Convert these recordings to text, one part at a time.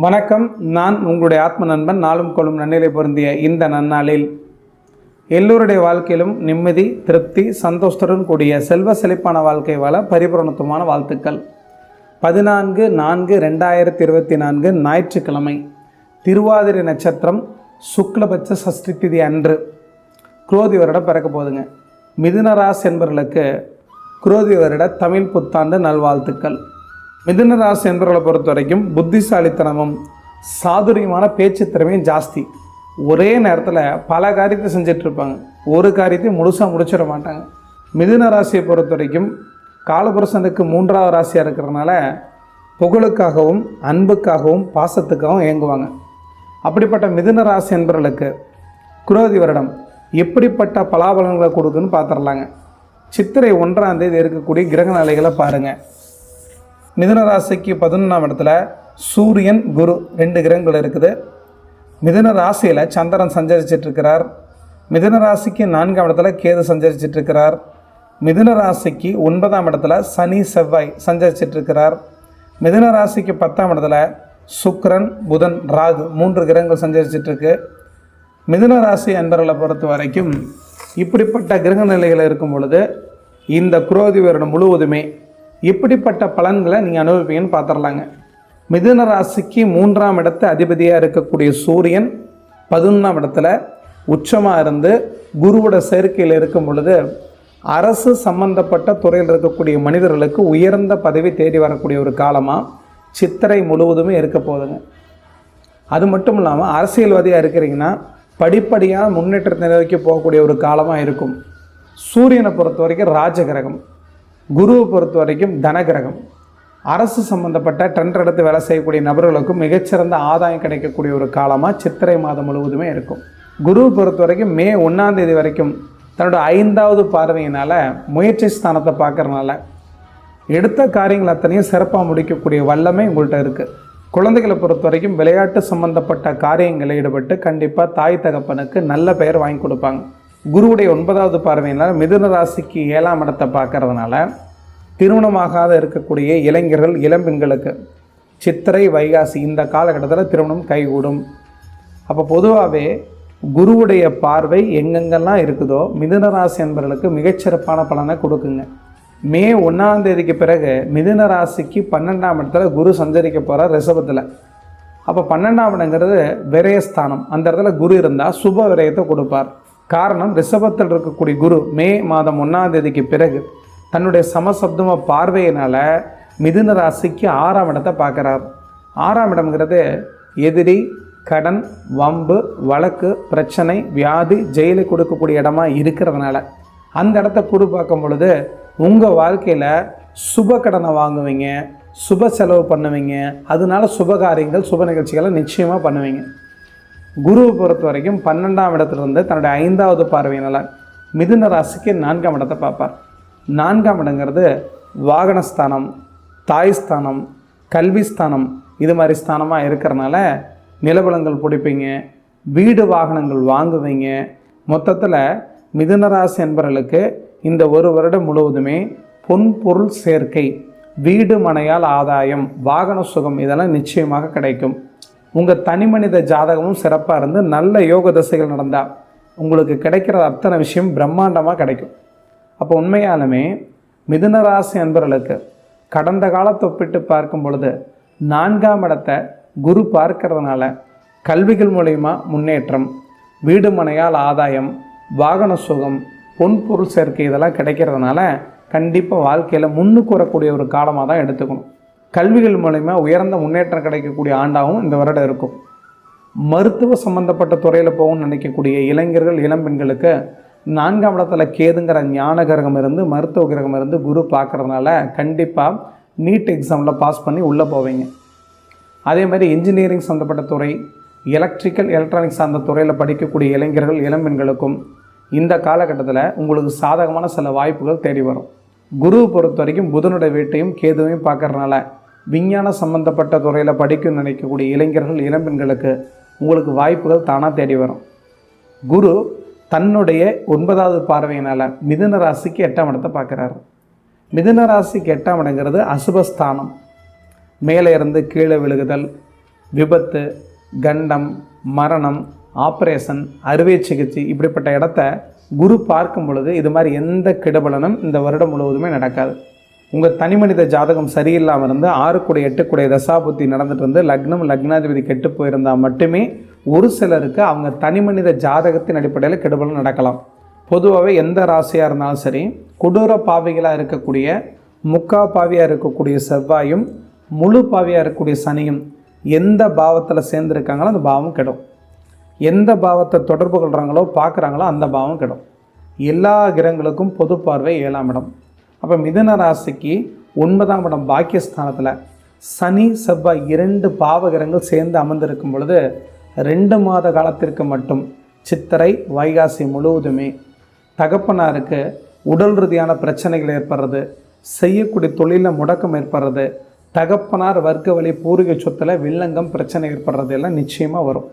வணக்கம். நான் உங்களுடைய ஆத்ம நண்பன். நாளும் கொள்ளும் நன்னிலை பொருந்திய இந்த நன்னாளில் எல்லோருடைய வாழ்க்கையிலும் நிம்மதி, திருப்தி, சந்தோஷத்துடன் கூடிய செல்வ செழிப்பான வாழ்க்கை வாழ பரிபூரணத்துவமான வாழ்த்துக்கள். 14/4/2024 ஞாயிற்றுக்கிழமை, திருவாதிரை நட்சத்திரம், சுக்லபட்ச சஷ்டி திதி அன்று குரோதி வருடம் பிறக்க போதுங்க. மிதுன ராசி என்பவர்களுக்கு குரோதி வருட தமிழ் புத்தாண்டு நல்வாழ்த்துக்கள். மிதுன ராசி என்பவர்களை பொறுத்த வரைக்கும் புத்திசாலித்தனமும் சாதுரியமான பேச்சு திறமையும் ஜாஸ்தி. ஒரே நேரத்தில் பல காரியத்தை செஞ்சிட்ருப்பாங்க. ஒரு காரியத்தை முழுசாக முடிச்சிட மாட்டாங்க. மிதுன ராசியை பொறுத்த வரைக்கும் காலபுருஷனுக்கு 3வது ராசியாக இருக்கிறதுனால புகழுக்காகவும் அன்புக்காகவும் பாசத்துக்காகவும் இயங்குவாங்க. அப்படிப்பட்ட மிதுன ராசி என்பவர்களுக்கு குரோதி வருடம் எப்படிப்பட்ட பலாபலன்களை கொடுக்குன்னு பார்த்துடலாங்க. சித்திரை 1ஆம் தேதி இருக்கக்கூடிய கிரக நிலைகளை பாருங்கள். மிதுன ராசிக்கு 11ஆம் இடத்துல சூரியன், குரு 2 கிரகங்கள் இருக்குது. மிதுன ராசியில் சந்திரன் சஞ்சரிச்சிட்ருக்கிறார். மிதுன ராசிக்கு 4ஆம் இடத்துல கேது சஞ்சரிச்சிட்ருக்கிறார். மிதுன ராசிக்கு 9ஆம் இடத்துல சனி, செவ்வாய் சஞ்சரிச்சிட்ருக்கிறார். மிதுன ராசிக்கு 10ஆம் இடத்துல சுக்கிரன், புதன், ராகு 3 கிரகங்கள் சஞ்சரிச்சிட்ருக்கு. மிதுன ராசி அன்பர்களை பொறுத்த வரைக்கும் இப்படிப்பட்ட கிரக நிலைகள் இருக்கும் பொழுது இந்த குரோதி வருடம் முழுவதுமே இப்படிப்பட்ட பலன்களை நீங்கள் அனுபவிப்பீங்கன்னு பார்த்துடலாங்க. மிதுன ராசிக்கு 3ஆம் இடத்து அதிபதியாக இருக்கக்கூடிய சூரியன் 11ஆம் இடத்துல உச்சமாக இருந்து குருவோட சேர்க்கையில் இருக்கும் பொழுது அரசு சம்பந்தப்பட்ட துறையில் இருக்கக்கூடிய மனிதர்களுக்கு உயர்ந்த பதவி தேடி வரக்கூடிய ஒரு காலமாக சித்திரை முழுவதுமே இருக்க போகுதுங்க. அது மட்டும் இல்லாமல் அரசியல்வாதியாக இருக்கிறீங்கன்னா படிப்படியாக முன்னேற்றத்தை நோக்கி போகக்கூடிய ஒரு காலமாக இருக்கும். சூரியனை பொறுத்த வரைக்கும் ராஜகிரகம், குருவை பொறுத்த வரைக்கும் தனகிரகம். அரசு சம்பந்தப்பட்ட டெண்டர் எடுத்து வேலை செய்யக்கூடிய நபர்களுக்கும் மிகச்சிறந்த ஆதாயம் கிடைக்கக்கூடிய ஒரு காலமாக சித்திரை மாதம் முழுவதுமே இருக்கும். குருவை பொறுத்த வரைக்கும் மே 1ஆம் தேதி வரைக்கும் தன்னோட 5வது பார்வையினால் முயற்சி ஸ்தானத்தை பார்க்கறதுனால எடுத்த காரியங்கள் அத்தனையும் சிறப்பாக முடிக்கக்கூடிய வல்லமை உங்கள்கிட்ட இருக்குது. குழந்தைகளை பொறுத்த வரைக்கும் விளையாட்டு சம்பந்தப்பட்ட காரியங்களில் ஈடுபட்டு கண்டிப்பாக தாய் தகப்பனுக்கு நல்ல பெயர் வாங்கி கொடுப்பாங்க. குருவுடைய 9வது பார்வையினால் மிதுன ராசிக்கு 7ஆம் இடத்தை பார்க்கறதுனால திருமணமாகாத இருக்கக்கூடிய இளைஞர்கள், இளம்பெண்களுக்கு சித்திரை, வைகாசி இந்த காலகட்டத்தில் திருமணம் கைகூடும். அப்போ பொதுவாகவே குருவுடைய பார்வை எங்கெங்கெல்லாம் இருக்குதோ மிதுன ராசி என்பவர்களுக்கு மிகச்சிறப்பான பலனை கொடுக்குங்க. மே 1ஆம் தேதிக்கு பிறகு மிதுன ராசிக்கு 12ஆம் இடத்துல குரு சஞ்சரிக்க போகிறார் ரிஷபத்தில். அப்போ 12ஆம் இடங்கிறது விரயஸ்தானம். அந்த இடத்துல குரு இருந்தால் சுப விரயத்தை கொடுப்பார். காரணம், ரிஷபத்தில் இருக்கக்கூடிய குரு மே மாதம் 1ஆம் தேதிக்கு பிறகு தன்னுடைய சமசப்தம பார்வையினால் மிதுன ராசிக்கு 6ஆம் இடத்தை பார்க்குறார். 6ஆம் இடம்ங்கிறது எதிரி, கடன், வம்பு, வழக்கு, பிரச்சனை, வியாதி, ஜெயிலை கொடுக்கக்கூடிய இடமா இருக்கிறதுனால அந்த இடத்த குரு பார்க்கும் பொழுது உங்கள் வாழ்க்கையில் சுப கடனை வாங்குவீங்க, சுப செலவு பண்ணுவீங்க. அதனால சுப காரியங்கள், சுப நிகழ்ச்சிகளை நிச்சயமாக பண்ணுவீங்க. குருவை பொறுத்த வரைக்கும் 12ஆம் இடத்துலேருந்து தன்னுடைய 5வது பார்வையினால் மிதுன ராசிக்கு 4ஆம் இடத்தை பார்ப்பார். 4ஆம் இடங்கிறது வாகனஸ்தானம், தாய்ஸ்தானம், கல்விஸ்தானம், இது மாதிரி ஸ்தானமாக இருக்கிறனால நிலபலங்கள் பிடிப்பீங்க, வீடு வாகனங்கள் வாங்குவீங்க. மொத்தத்தில் மிதுன ராசி என்பவர்களுக்கு இந்த ஒரு வருடம் முழுவதுமே பொன் பொருள் சேர்க்கை, வீடு மனையால் ஆதாயம், வாகன சுகம் இதெல்லாம் நிச்சயமாக கிடைக்கும். உங்கள் தனி மனித ஜாதகமும் சிறப்பாக இருந்து நல்ல யோக தசைகள் நடந்தால் உங்களுக்கு கிடைக்கிற அத்தனை விஷயம் பிரம்மாண்டமாக கிடைக்கும். அப்போ உண்மையாலுமே மிதுன ராசி அன்பர்களுக்கு கடந்த காலத்தை ஒப்பிட்டு பார்க்கும் பொழுது 4ஆம் இடத்தை குரு பார்க்கறதுனால கல்விகள் மூலயமா முன்னேற்றம், வீடு மனையால் ஆதாயம், வாகன சுகம், பொன் பொருள் சேர்க்கை இதெல்லாம் கிடைக்கிறதுனால கண்டிப்பாக வாழ்க்கையில் முன்னுக்கு வரக்கூடிய ஒரு காலமாக தான் எடுத்துக்கணும். கல்விகள் மூலமா உயர்ந்த முன்னேற்றம் கிடைக்கக்கூடிய ஆண்டாகவும் இந்த வருடம் இருக்கும். மருத்துவ சம்பந்தப்பட்ட துறையில் போகணும்னு நினைக்கக்கூடிய இளைஞர்கள், இளம்பெண்களுக்கு 4ஆம் இடத்துல கேதுங்கிற ஞான கிரகம் இருந்து, மருத்துவ கிரகம் இருந்து குரு பார்க்குறதுனால கண்டிப்பாக நீட் எக்ஸாமில் பாஸ் பண்ணி உள்ளே போவீங்க. அதே மாதிரி இன்ஜினியரிங் சம்மந்தப்பட்ட துறை, எலக்ட்ரிக்கல், எலக்ட்ரானிக்ஸ் அந்த துறையில் படிக்கக்கூடிய இளைஞர்கள், இளம்பெண்களுக்கும் இந்த காலகட்டத்தில் உங்களுக்கு சாதகமான சில வாய்ப்புகள் தேடி வரும். குருவை பொறுத்த வரைக்கும் புதனுடைய வீட்டையும் கேதுவையும் பார்க்கறதுனால விஞ்ஞான சம்பந்தப்பட்ட துறையில் படிக்கணும்னு நினைக்கக்கூடிய இளைஞர்கள், இளம்பெண்களுக்கு உங்களுக்கு வாய்ப்புகள் தானாக தேடி வரும். குரு தன்னுடைய 9வது பார்வையினால் மிதுன ராசிக்கு 8ஆம் இடத்தை பார்க்குறாரு. மிதுன ராசிக்கு 8ஆம் இடங்கிறது அசுபஸ்தானம். மேலே இருந்து கீழே விழுகுதல், விபத்து, கண்டம், மரணம், ஆப்ரேஷன், அறுவை சிகிச்சை இப்படிப்பட்ட இடத்த குரு பார்க்கும் பொழுது இது மாதிரி எந்த கெடுபலனும் இந்த வருடம் முழுவதுமே நடக்காது. உங்கள் தனிமனித ஜாதகம் சரியில்லாமல் இருந்து 6 கூடை 8 கூடை தசாபுத்தி நடந்துட்டு இருந்து லக்னம் லக்னாதிபதி கெட்டு போயிருந்தால் மட்டுமே ஒரு சிலருக்கு அவங்க தனிமனித ஜாதகத்தின் அடிப்படையில் கெடுபலன் நடக்கலாம். பொதுவாகவே எந்த ராசியாக இருந்தாலும் சரி, கொடூர பாவிகளாக இருக்கக்கூடிய முக்கா பாவியாக இருக்கக்கூடிய செவ்வாயும் முழு பாவியாக இருக்கக்கூடிய சனியும் எந்த பாவத்தில் சேர்ந்துருக்காங்களோ அந்த பாவம் கெடும். எந்த பாவத்தை தொடர்பு கொள்கிறாங்களோ பார்க்குறாங்களோ அந்த பாவம் கெடும். எல்லா கிரகங்களுக்கும் பொது பார்வை 7ஆம் இடம். அப்போ மிதுன ராசிக்கு 9ஆம் இடம் பாக்கியஸ்தானத்தில் சனி செவ்வாய் 2 பாவகிரகங்கள் சேர்ந்து அமர்ந்திருக்கும் பொழுது 2 மாத காலத்திற்கு மட்டும் சித்திரை வைகாசி முழுவதுமே தகப்பனாருக்கு உடல் ரீதியான பிரச்சனைகள் ஏற்படுறது, செய்யக்கூடிய தொழிலில் முடக்கம் ஏற்படுறது, தகப்பனார் வர்க்க வழி பூர்வீக சொத்தில் வில்லங்கம் பிரச்சனை ஏற்படுறது எல்லாம் நிச்சயமாக வரும்.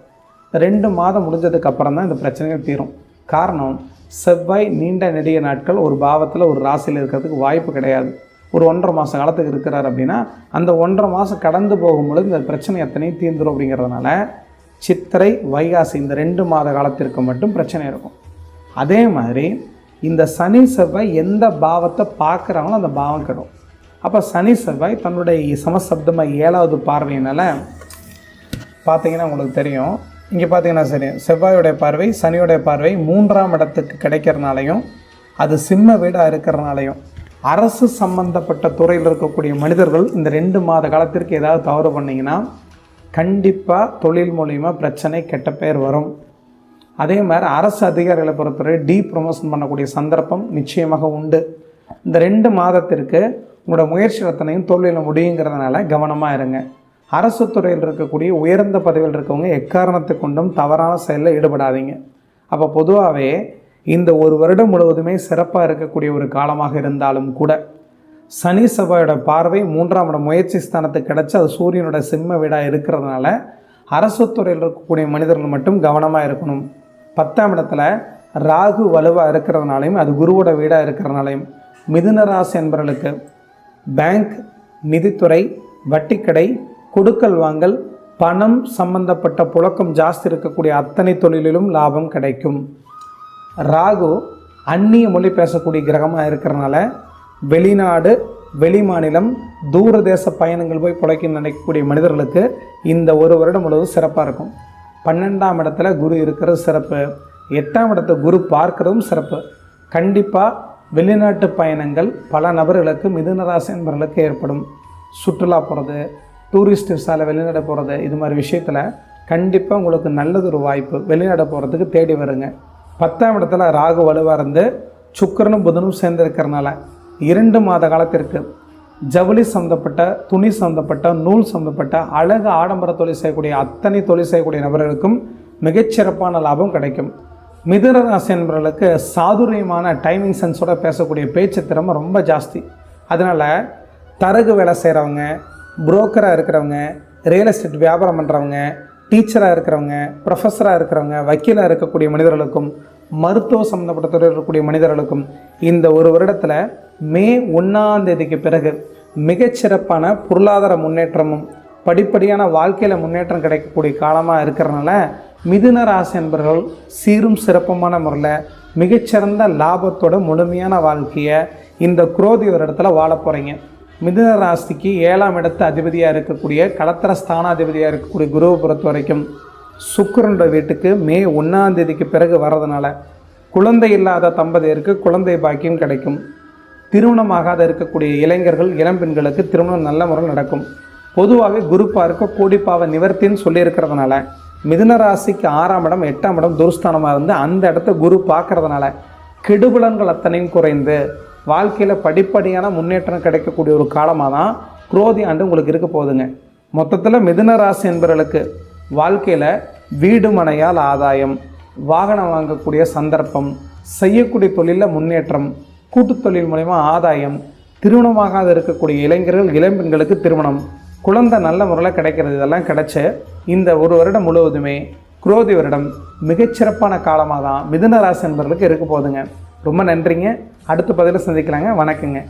2 மாதம் முடிஞ்சதுக்கு அப்புறம் தான் இந்த பிரச்சனைகள் தீரும். காரணம், செவ்வாய் நீண்ட நெடிய நாட்கள் ஒரு பாவத்தில் ஒரு ராசியில் இருக்கிறதுக்கு வாய்ப்பு கிடையாது. ஒரு 1.5 மாத காலத்துக்கு இருக்கிறார் அப்படின்னா அந்த 1.5 மாதம் கடந்து போகும்பொழுது இந்த பிரச்சனை எத்தனையும் தீர்ந்துடும். அப்படிங்கிறதுனால சித்திரை வைகாசி இந்த 2 மாத காலத்திற்கு மட்டும் பிரச்சனை இருக்கும். அதே மாதிரி இந்த சனி செவ்வாய் எந்த பாவத்தை பார்க்குறாங்களோ அந்த பாவம் கெடும். அப்போ சனி செவ்வாய் தன்னுடைய சமசப்தமாக 7வது பார்வையினால் பார்த்தீங்கன்னா உங்களுக்கு தெரியும். இங்கே பார்த்தீங்கன்னா சரி, செவ்வாயுடைய பார்வை சனியோடைய பார்வை 3ஆம் இடத்துக்கு கிடைக்கிறனாலையும் அது சிம்ம வீடாக இருக்கிறனாலையும் அரசு சம்பந்தப்பட்ட துறையில் இருக்கக்கூடிய மனிதர்கள் இந்த 2 மாத காலத்திற்கு ஏதாவது தவறு பண்ணிங்கன்னா கண்டிப்பாக தொழில் மூலிமா பிரச்சனை, கெட்ட பெயர் வரும். அதே மாதிரி அரசு அதிகாரிகளை பொறுத்தவரை ப்ரொமோஷன் பண்ணக்கூடிய சந்தர்ப்பம் நிச்சயமாக உண்டு. இந்த 2 மாதத்திற்கு உங்களோட முயற்சி ரத்தனையும் தோல்வியில் முடியுங்கிறதுனால கவனமாக இருங்க. அரசு துறையில் இருக்கக்கூடிய உயர்ந்த பதவியில் இருக்கவங்க எக்காரணத்தை கொண்டும் தவறான செயலில் ஈடுபடாதீங்க. அப்போ பொதுவாகவே இந்த ஒரு வருடம் முழுவதுமே சிறப்பாக இருக்கக்கூடிய ஒரு காலமாக இருந்தாலும் கூட சனி செவ்வாயோட பார்வை 3ஆம் இடம் முயற்சி ஸ்தானத்துக்கு கிடச்சி அது சூரியனோட சிம்ம வீடாக இருக்கிறதுனால அரசு துறையில் இருக்கக்கூடிய மனிதர்கள் மட்டும் கவனமாக இருக்கணும். 10ஆம் இடத்துல ராகு வலுவாக இருக்கிறதுனாலையும் அது குருவோட வீடாக இருக்கிறதுனாலையும் மிதுன ராசி என்பவர்களுக்கு பேங்க், நிதித்துறை, வட்டிக்கடை, கொடுக்கல் வாங்கல், பணம் சம்பந்தப்பட்ட புழக்கம் ஜாஸ்தி இருக்கக்கூடிய அத்தனை தொழிலிலும் லாபம் கிடைக்கும். ராகு அந்நிய மொழி பேசக்கூடிய கிரகமாக இருக்கிறனால வெளிநாடு, வெளி மாநிலம், தூரதேச பயணங்கள் போய் பிழைக்க நினைக்கக்கூடிய மனிதர்களுக்கு இந்த ஒரு வருடம் முழுவதும் சிறப்பாக இருக்கும். 12ஆம் இடத்துல குரு இருக்கிறது சிறப்பு. 8ஆம் இடத்தை குரு பார்க்கறதும் சிறப்பு. கண்டிப்பாக வெளிநாட்டு பயணங்கள் பல நபர்களுக்கு மிதுன ராசி என்பவர்களுக்கு ஏற்படும். சுற்றுலா போகிறது, டூரிஸ்ட் விசாவில் வெளிநாடு போகிறது, இது மாதிரி விஷயத்தில் கண்டிப்பாக உங்களுக்கு நல்லதொரு வாய்ப்பு வெளிநாடு போகிறதுக்கு தேடி வருங்க. 10ஆம் இடத்துல ராகு வலுவாக இருந்து சுக்கிரனும் புதனும் சேர்ந்திருக்கிறனால 2 மாத காலத்திற்கு ஜவுளி சம்மந்தப்பட்ட, துணி சம்மந்தப்பட்ட, நூல் சம்மந்தப்பட்ட, அழகு ஆடம்பர தொழில் செய்யக்கூடிய அத்தனை தொழில் செய்யக்கூடிய நபர்களுக்கும் மிகச்சிறப்பான லாபம் கிடைக்கும். மிதுன ராசி என்பவர்களுக்கு சாதுரியமான டைமிங் சென்ஸோட பேசக்கூடிய பேச்சு திறமை ரொம்ப ஜாஸ்தி. அதனால் தரகு வேலை செய்கிறவங்க, புரோக்கராக இருக்கிறவங்க, ரியல் எஸ்டேட் வியாபாரம் பண்ணுறவங்க, டீச்சராக இருக்கிறவங்க, ப்ரொஃபஸராக இருக்கிறவங்க, வக்கீலாக இருக்கக்கூடிய மனிதர்களுக்கும், மருத்துவ சம்மந்தப்பட்ட துறையில் இருக்கக்கூடிய மனிதர்களுக்கும் இந்த ஒரு வருடத்தில் மே 1ஆம் தேதிக்கு பிறகு மிகச்சிறப்பான பொருளாதார முன்னேற்றமும் படிப்படியான வாழ்க்கையில் முன்னேற்றம் கிடைக்கக்கூடிய காலமாக இருக்கிறனால மிதுன ராசி என்பவர்கள் சீரும் சிறப்புமான முறையில் மிகச்சிறந்த லாபத்தோட முழுமையான வாழ்க்கையை இந்த குரோதி வருடத்தில் வாழ போகிறீங்க. மிதுன ராசிக்கு 7ஆம் இடத்து அதிபதியாக இருக்கக்கூடிய களத்திர ஸ்தானாதிபதியாக இருக்கக்கூடிய குருவை பொறுத்த வரைக்கும் சுக்கிரனோட வீட்டுக்கு மே 1ஆம் தேதிக்கு பிறகு வர்றதுனால குழந்தை இல்லாத தம்பதியருக்கு குழந்தை பாக்கியம் கிடைக்கும். திருமணமாகாத இருக்கக்கூடிய இளைஞர்கள், இளம்பெண்களுக்கு திருமணம் நல்ல முறையில் நடக்கும். பொதுவாகவே குரு பார்க்க கோடிப்பாவ நிவர்த்தின்னு சொல்லியிருக்கிறதுனால மிதுன ராசிக்கு 6ஆம் இடம் 8ஆம் இடம் துருஸ்தானமாக இருந்து அந்த இடத்த குரு பார்க்கறதுனால கெடுபலன்கள் அத்தனையும் குறைந்து வாழ்க்கையில் படிப்படியான முன்னேற்றம் கிடைக்கக்கூடிய ஒரு காலமாக தான் குரோதி ஆண்டு உங்களுக்கு இருக்க போகுதுங்க. மொத்தத்தில் மிதுன ராசி என்பவர்களுக்கு வாழ்க்கையில் வீடு மனையால் ஆதாயம், வாகனம் வாங்கக்கூடிய சந்தர்ப்பம், செய்யக்கூடிய தொழிலில் முன்னேற்றம், கூட்டுத் தொழில் மூலமா ஆதாயம், திருமணமாகாத இருக்கக்கூடிய இளைஞர்கள், இளம்பெண்களுக்கு திருமணம், குழந்தை நல்ல முறையில் கிடைக்கிறது, இதெல்லாம் கிடைச்ச இந்த ஒரு வருடம் முழுவதுமே குரோதி வருடம் மிகச்சிறப்பான காலமாக தான் மிதுன ராசி என்பவர்களுக்கு இருக்க போகுதுங்க. ரொம்ப நன்றிங்க. அடுத்த பதிவில் சந்திக்கலாங்க. வணக்கங்க.